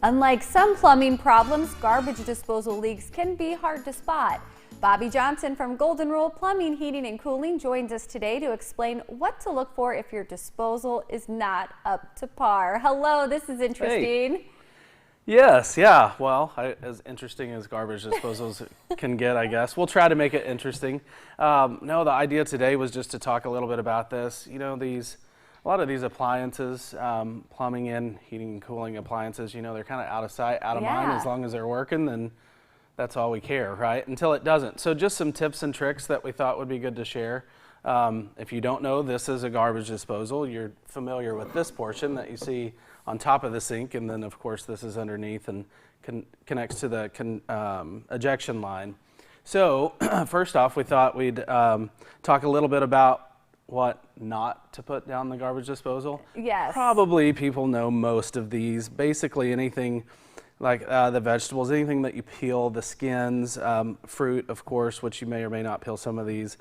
Unlike some plumbing problems, garbage disposal leaks can be hard to spot. Bobby Johnson from Golden Rule Plumbing, Heating and Cooling joins us today to explain what to look for if your disposal is not up to par. Hello, this is interesting. Hey. Yes, yeah. Well, as interesting as garbage disposals can get, I guess. We'll try to make it interesting. No, the idea today was just to talk a little bit about this. You know, a lot of these appliances, plumbing and heating and cooling appliances, you know, they're kind of out of sight, out of mind. As long as they're working, then that's all we care, right? Until it doesn't. So just some tips and tricks that we thought would be good to share. If you don't know, this is a garbage disposal. You're familiar with this portion that you see on top of the sink, and then of course this is underneath and connects to the ejection line. So first off, we thought we'd talk a little bit about what not to put down the garbage disposal. Yes. Probably people know most of these. Basically anything like the vegetables, anything that you peel, the skins, fruit, of course, which you may or may not peel some of these.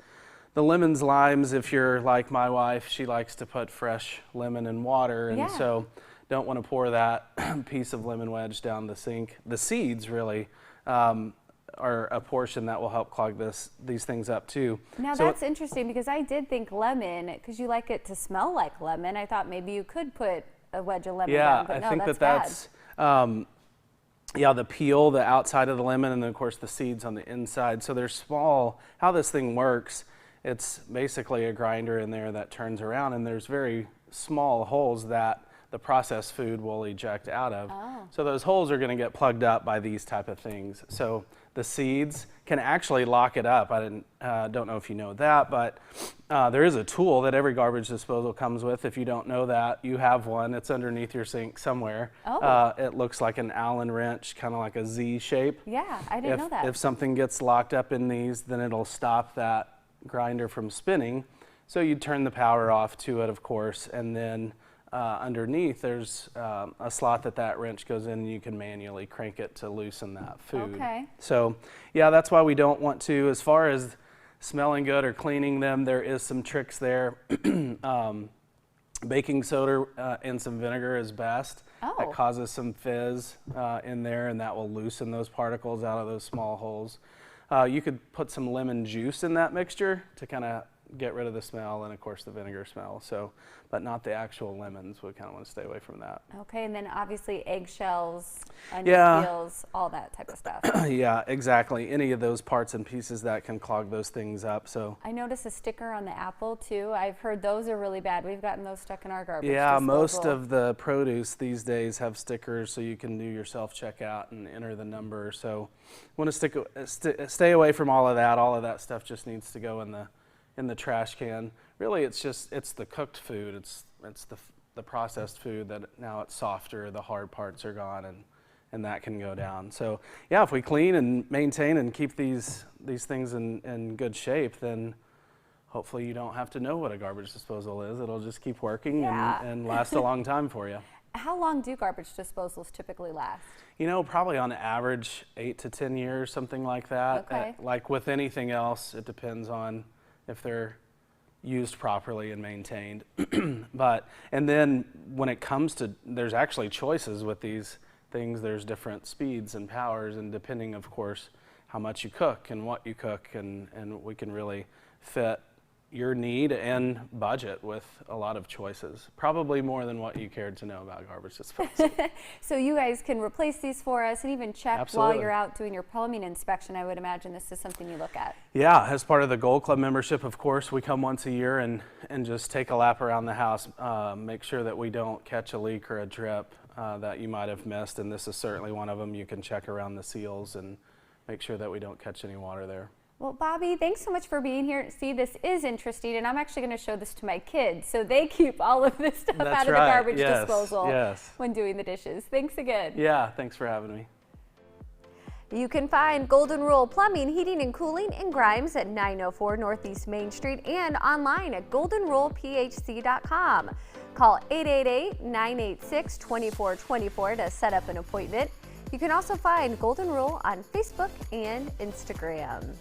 The lemons, limes, if you're like my wife, she likes to put fresh lemon in water, and so don't want to pour that piece of lemon wedge down the sink. The seeds really are a portion that will help clog these things up too. Now that's interesting, because I did think lemon, because you like it to smell like lemon. I thought maybe you could put a wedge of lemon down, but no, I think that's the peel, the outside of the lemon, and then of course the seeds on the inside. So they're small. How this thing works, it's basically a grinder in there that turns around, and there's very small holes that the processed food will eject out of. So those holes are going to get plugged up by these type of things. So the seeds can actually lock it up. I don't know if you know that, but there is a tool that every garbage disposal comes with. If you don't know that, you have one. It's underneath your sink somewhere. It looks like an Allen wrench, kind of like a Z shape. Yeah, I didn't know that. If something gets locked up in these, then it'll stop that grinder from spinning. So you turn the power off to it, of course, and then underneath there's a slot that wrench goes in, and you can manually crank it to loosen that food. Okay. So yeah, that's why we don't want to. As far as smelling good or cleaning them, there is some tricks there. Baking soda and some vinegar is best. That causes some fizz in there, and that will loosen those particles out of those small holes. You could put some lemon juice in that mixture to kind of get rid of the smell, and of course the vinegar smell, but not the actual lemons. We kind of want to stay away from that. Okay, and then obviously eggshells, onion peels, all that type of stuff. Yeah, exactly. Any of those parts and pieces that can clog those things up. So I noticed a sticker on the apple too. I've heard those are really bad. We've gotten those stuck in our garbage disposal. Most of the produce these days have stickers, so you can do your self-checkout and enter the number. So want to stay away from all of that. All of that stuff just needs to go in the trash can. Really, it's the cooked food. It's the processed food that now it's softer. The hard parts are gone, and that can go down. So yeah, if we clean and maintain and keep these things in good shape, then hopefully you don't have to know what a garbage disposal is. It'll just keep working and last a long time for you. How long do garbage disposals typically last? You know, probably on average 8 to 10 years, something like that. Okay. Like with anything else, it depends on if they're used properly and maintained. And then when it comes to, there's actually choices with these things. There's different speeds and powers, and depending, of course, how much you cook and what you cook, and we can really fit your need and budget with a lot of choices, probably more than what you cared to know about garbage disposal. So you guys can replace these for us and even check while you're out doing your plumbing inspection. I would imagine this is something you look at. Yeah, as part of the Gold Club membership, of course, we come once a year and just take a lap around the house, make sure that we don't catch a leak or a drip that you might have missed, and this is certainly one of them. You can check around the seals and make sure that we don't catch any water there. Well, Bobby, thanks so much for being here. See, this is interesting, and I'm actually going to show this to my kids, so they keep all of this stuff out of the garbage disposal when doing the dishes. Thanks again. Yeah, thanks for having me. You can find Golden Rule Plumbing, Heating and Cooling in Grimes at 904 Northeast Main Street and online at goldenrulephc.com. Call 888-986-2424 to set up an appointment. You can also find Golden Rule on Facebook and Instagram.